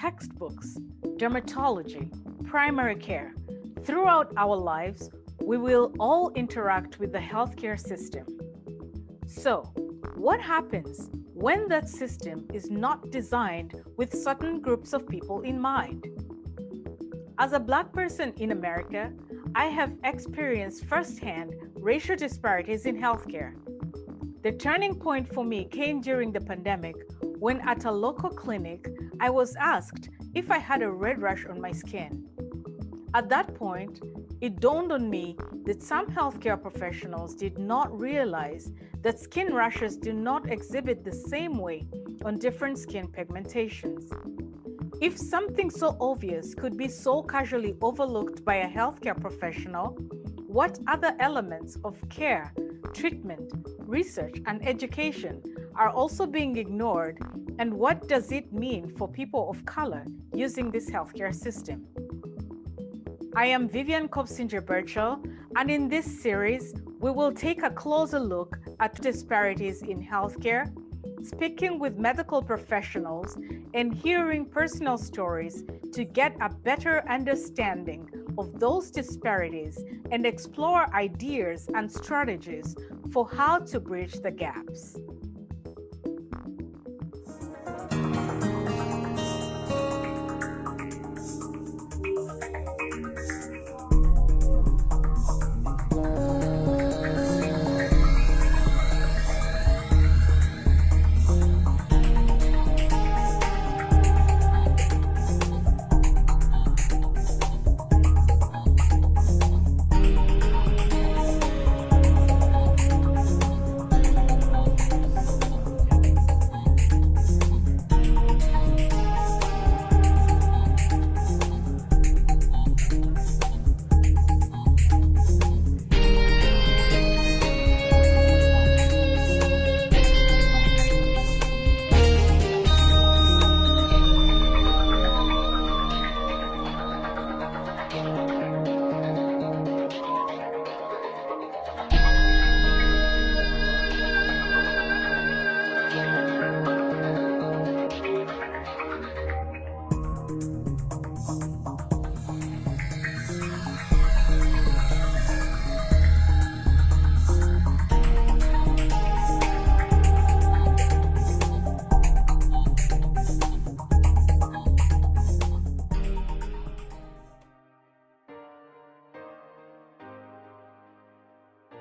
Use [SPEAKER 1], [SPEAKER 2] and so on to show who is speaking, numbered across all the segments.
[SPEAKER 1] textbooks, dermatology, primary care. Throughout our lives, we will all interact with the healthcare system. So, what happens when that system is not designed with certain groups of people in mind? As a Black person in America, I have experienced firsthand racial disparities in healthcare. The turning point for me came during the pandemic when at a local clinic, I was asked if I had a red rash on my skin. At that point, it dawned on me that some healthcare professionals did not realize that skin rashes do not exhibit the same way on different skin pigmentations. If something so obvious could be so casually overlooked by a healthcare professional, what other elements of care, treatment, research, and education are also being ignored, and what does it mean for people of color using this healthcare system? I am Vivian Chitsunge, and in this series, we will take a closer look at disparities in healthcare, speaking with medical professionals and hearing personal stories to get a better understanding of those disparities and explore ideas and strategies for how to bridge the gaps.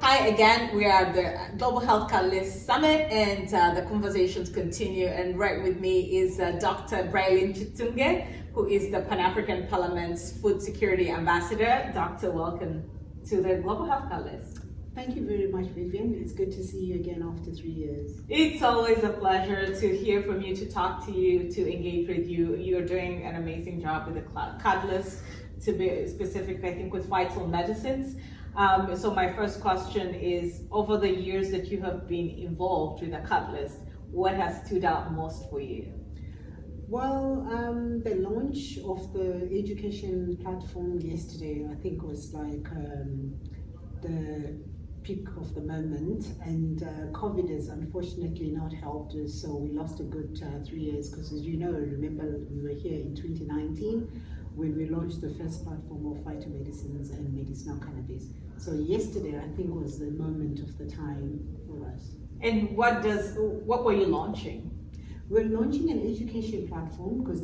[SPEAKER 2] Hi again, we are the Global Health Catalyst Summit, and the conversations continue. And right with me is Dr. Brylyne Chitsunge, who is the Pan-African Parliament's Food Security Ambassador. Doctor, welcome to the Global Health Catalyst.
[SPEAKER 3] Thank you very much, Vivian. It's good to see you again after 3 years.
[SPEAKER 2] It's always a pleasure to hear from you, to talk to you, to engage with you. You're doing an amazing job with the Catalyst, to be specific, I think, with phytomedicines. So my first question is, over the years that you have been involved with the Catalyst, what has stood out most for you?
[SPEAKER 3] Well, the launch of the education platform yesterday, I think, was like the peak of the moment, and COVID has unfortunately not helped us, so we lost a good 3 years, because as you know, remember we were here in 2019 when we launched the first platform of phytomedicines and medicinal cannabis. So yesterday, I think, was the moment of the time for us.
[SPEAKER 2] And what were you launching?
[SPEAKER 3] We're launching an education platform because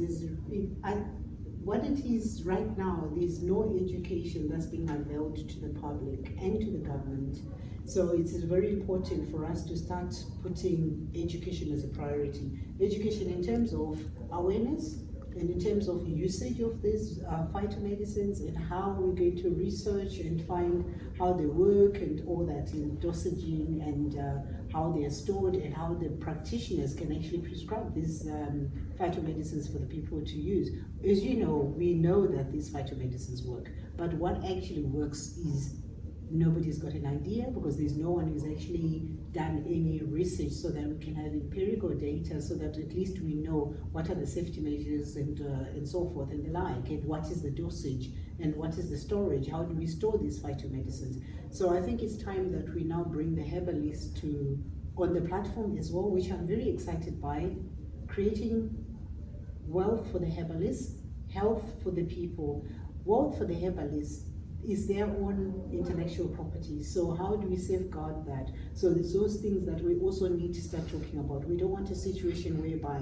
[SPEAKER 3] what it is right now, there's no education that's being availed to the public and to the government. So it's very important for us to start putting education as a priority. Education in terms of awareness, and in terms of usage of these phytomedicines, and how we're going to research and find how they work and all that in dosaging, and how they are stored, and how the practitioners can actually prescribe these phytomedicines for the people to use. As you know, we know that these phytomedicines work, but what actually works is nobody's got an idea, because there's no one who's actually done any research so that we can have empirical data, so that at least we know what are the safety measures and so forth and the like, and what is the dosage and what is the storage, how do we store these phytomedicines. So I think it's time that we now bring the Habilis on the platform as well, which I'm very excited by, creating wealth for the Habilis, health for the people. Wealth for the Habilis is their own intellectual property. So how do we safeguard that? So there's those things that we also need to start talking about. We don't want a situation whereby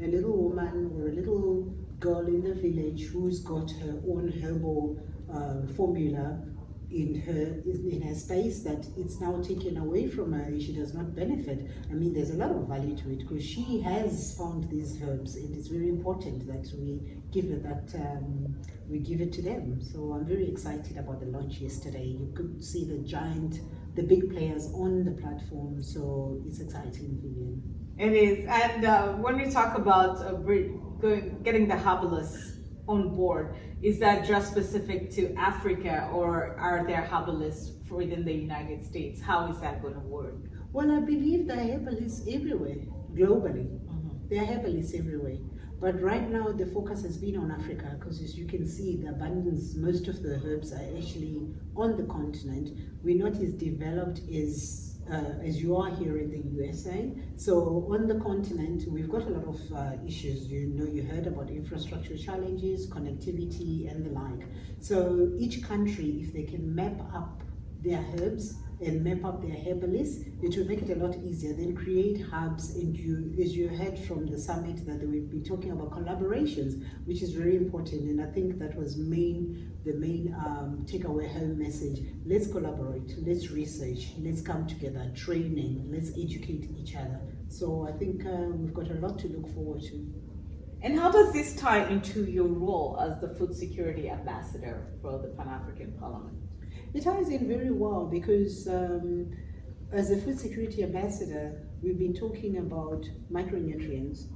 [SPEAKER 3] a little woman or a little girl in the village who's got her own herbal formula in her space, that it's now taken away from her and she does not benefit. I mean, there's a lot of value to it because she has found these herbs, and it's very important that we give it to them. So I'm very excited about the launch yesterday. You could see the big players on the platform. So it's exciting, Vivian.
[SPEAKER 2] It is. And when we talk about getting the Habilis on board, is that just specific to Africa, or are there Habilis within the United States? How is that going to work?
[SPEAKER 3] Well, I believe there are Habilis everywhere, globally. There are Habilis everywhere. But right now the focus has been on Africa because, as you can see, the abundance, most of the herbs are actually on the continent. We're not as developed as you are here in the USA. So on the continent, we've got a lot of issues. You heard about infrastructure challenges, connectivity, and the like. So each country, if they can map up their herbs and map up their Habilis, it will make it a lot easier. Then create hubs, and as you heard from the summit, that we've been talking about collaborations, which is very important. And I think that was the main takeaway home message. Let's collaborate, let's research, let's come together, training, let's educate each other. So I think we've got a lot to look forward to.
[SPEAKER 2] And how does this tie into your role as the Food Security Ambassador for the Pan-African Parliament?
[SPEAKER 3] It ties in very well because as a Food Security Ambassador, we've been talking about micronutrients.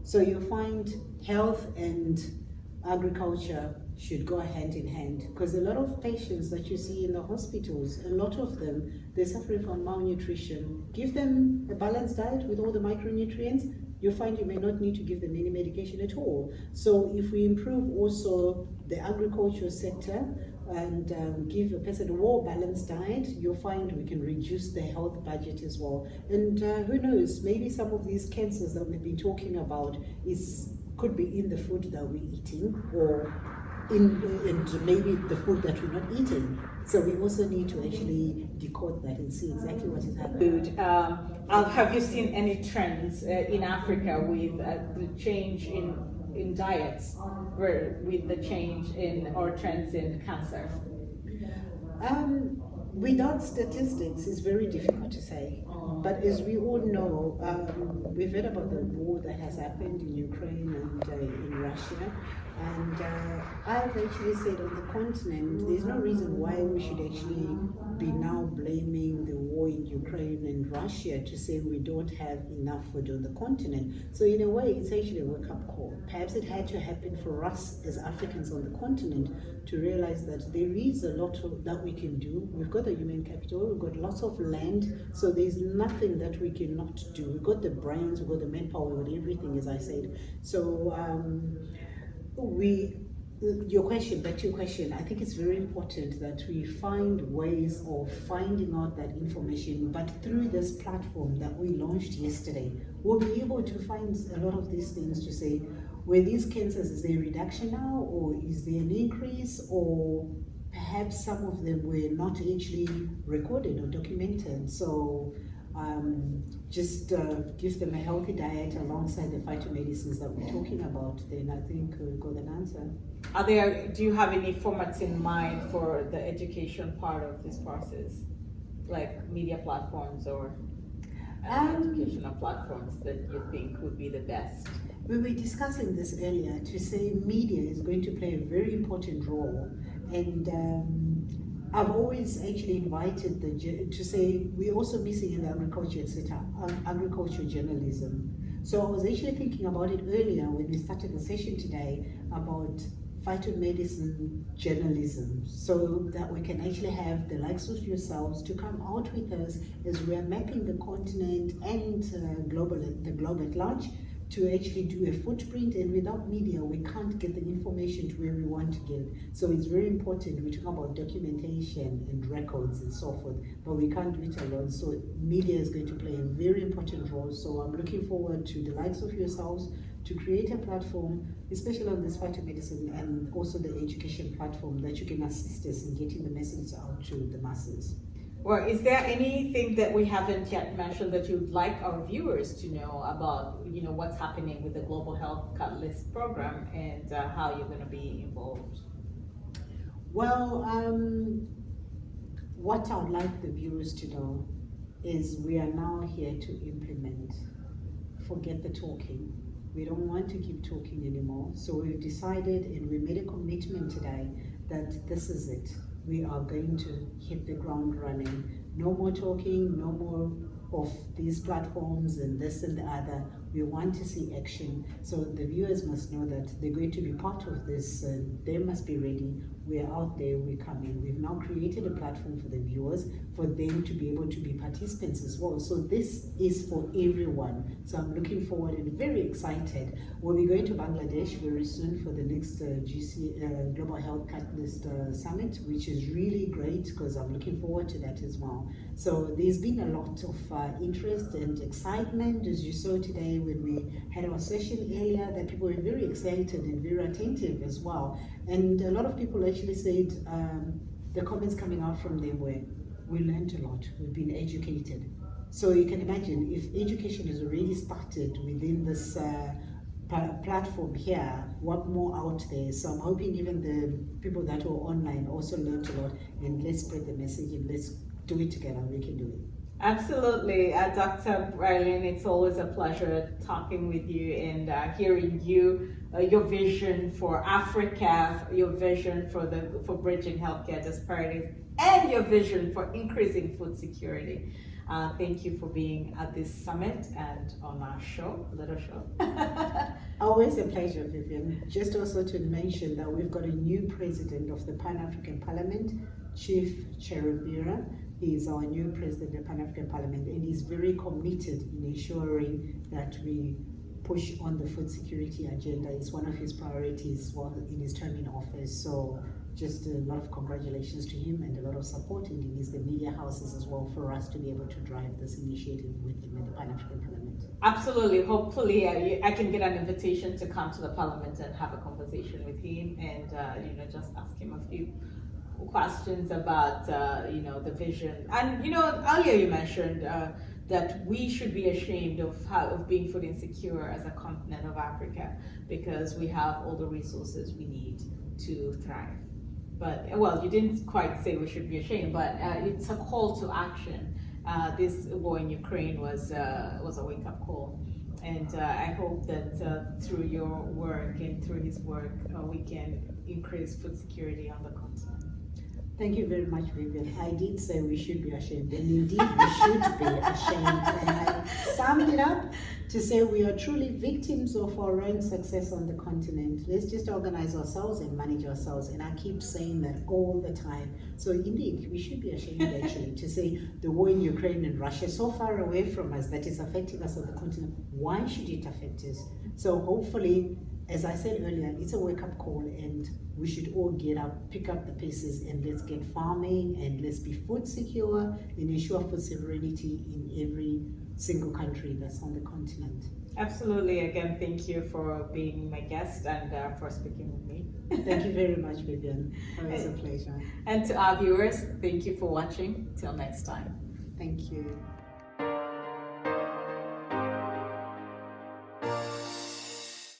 [SPEAKER 3] So you'll find health and agriculture should go hand in hand, because a lot of patients that you see in the hospitals, a lot of them, they're suffering from malnutrition. Give them a balanced diet with all the micronutrients, you'll find you may not need to give them any medication at all. So if we improve also the agricultural sector and give a person a more balanced diet, you'll find we can reduce the health budget as well. And who knows, maybe some of these cancers that we've been talking about could be in the food that we're eating, or in maybe the food that we're not eating. So we also need to actually decode that and see exactly what is happening.
[SPEAKER 2] Have you seen any trends in Africa with the change in diets, with the change or trends in cancer?
[SPEAKER 3] Without statistics, it's very difficult to say. But as we all know, we've heard about the war that has happened in Ukraine and in Russia. And I've actually said on the continent, there's no reason why we should actually be now blaming the war in Ukraine and Russia to say we don't have enough food on the continent. So in a way, it's actually a wake-up call. Perhaps it had to happen for us as Africans on the continent to realize that there is a lot that we can do. We've got the human capital, we've got lots of land, so there's nothing that we cannot do. We've got the brains, we've got the manpower, we've got everything, as I said. So back to your question, I think it's very important that we find ways of finding out that information, but through this platform that we launched yesterday, we'll be able to find a lot of these things to say, were these cancers, is there a reduction now, or is there an increase, or perhaps some of them were not actually recorded or documented. So just give them a healthy diet alongside the phytomedicines that we're talking about, then I think we've got an answer.
[SPEAKER 2] Do you have any formats in mind for the education part of this process? Like media platforms or educational platforms that you think would be the best?
[SPEAKER 3] We were discussing this earlier to say media is going to play a very important role, and I've always actually invited to say we're also missing in the agriculture sector, agricultural journalism. So I was actually thinking about it earlier when we started the session today about phytomedicine journalism, so that we can actually have the likes of yourselves to come out with us as we are mapping the continent and the globe at large, to actually do a footprint. And without media, we can't get the information to where we want to get. So it's very important. We talk about documentation and records and so forth, but we can't do it alone. So media is going to play a very important role. So I'm looking forward to the likes of yourselves to create a platform, especially on this phytomedicine and also the education platform, that you can assist us in getting the message out to the masses.
[SPEAKER 2] Well, is there anything that we haven't yet mentioned that you'd like our viewers to know about, what's happening with the Global Health Catalyst program and how you're going to be involved?
[SPEAKER 3] Well, what I would like the viewers to know is we are now here to implement. Forget the talking. We don't want to keep talking anymore. So we've decided and we made a commitment today that this is it. We are going to hit the ground running. No more talking, no more of these platforms and this and the other. We want to see action. So the viewers must know that they're going to be part of this. They must be ready. We're out there, we're coming. We've now created a platform for the viewers, for them to be able to be participants as well. So this is for everyone. So I'm looking forward and very excited. We'll be going to Bangladesh very soon for the next Global Health Catalyst Summit, which is really great because I'm looking forward to that as well. So there's been a lot of interest and excitement, as you saw today when we had our session earlier, that people were very excited and very attentive as well. And a lot of people actually said the comments coming out from them were, we learned a lot, we've been educated. So you can imagine if education has already started within this platform here, what more out there? So I'm hoping even the people that were online also learned a lot, and let's spread the message and let's do it together. We can do it.
[SPEAKER 2] Absolutely. Dr. Brylyne, it's always a pleasure talking with you and hearing your vision for Africa, your vision for bridging healthcare disparities, and your vision for increasing food security. Thank you for being at this summit and on our show, little show.
[SPEAKER 3] Always a pleasure, Vivian. Just also to mention that we've got a new president of the Pan-African Parliament, Chief Cherubira. He is our new president of the Pan-African Parliament, and he's very committed in ensuring that we push on the food security agenda. It's one of his priorities while in his term in office. So just a lot of congratulations to him and a lot of support, and he needs the media houses as well for us to be able to drive this initiative with him in the Pan-African Parliament.
[SPEAKER 2] Absolutely. Hopefully I can get an invitation to come to the Parliament and have a conversation with him and just ask him a few questions about the vision. And earlier you mentioned that we should be ashamed of being food insecure as a continent of Africa, because we have all the resources we need to thrive. But well, you didn't quite say we should be ashamed, but it's a call to action. This war in Ukraine was a wake-up call, and I hope that through your work and through his work, we can increase food security on the continent.
[SPEAKER 3] Thank you very much, Vivian. I did say we should be ashamed, and indeed we should be ashamed. And I summed it up to say we are truly victims of our own success on the continent. Let's just organize ourselves and manage ourselves. And I keep saying that all the time. So indeed, we should be ashamed actually to say the war in Ukraine and Russia so far away from us that is affecting us on the continent. Why should it affect us? So hopefully, as I said earlier, it's a wake-up call, and we should all get up, pick up the pieces, and let's get farming, and let's be food secure and ensure food sovereignty in every single country that's on the continent.
[SPEAKER 2] Absolutely. Again, thank you for being my guest and for speaking with me.
[SPEAKER 3] Thank you very much, Vivian. Always a pleasure.
[SPEAKER 2] And to our viewers, thank you for watching. Till next time.
[SPEAKER 3] Thank you.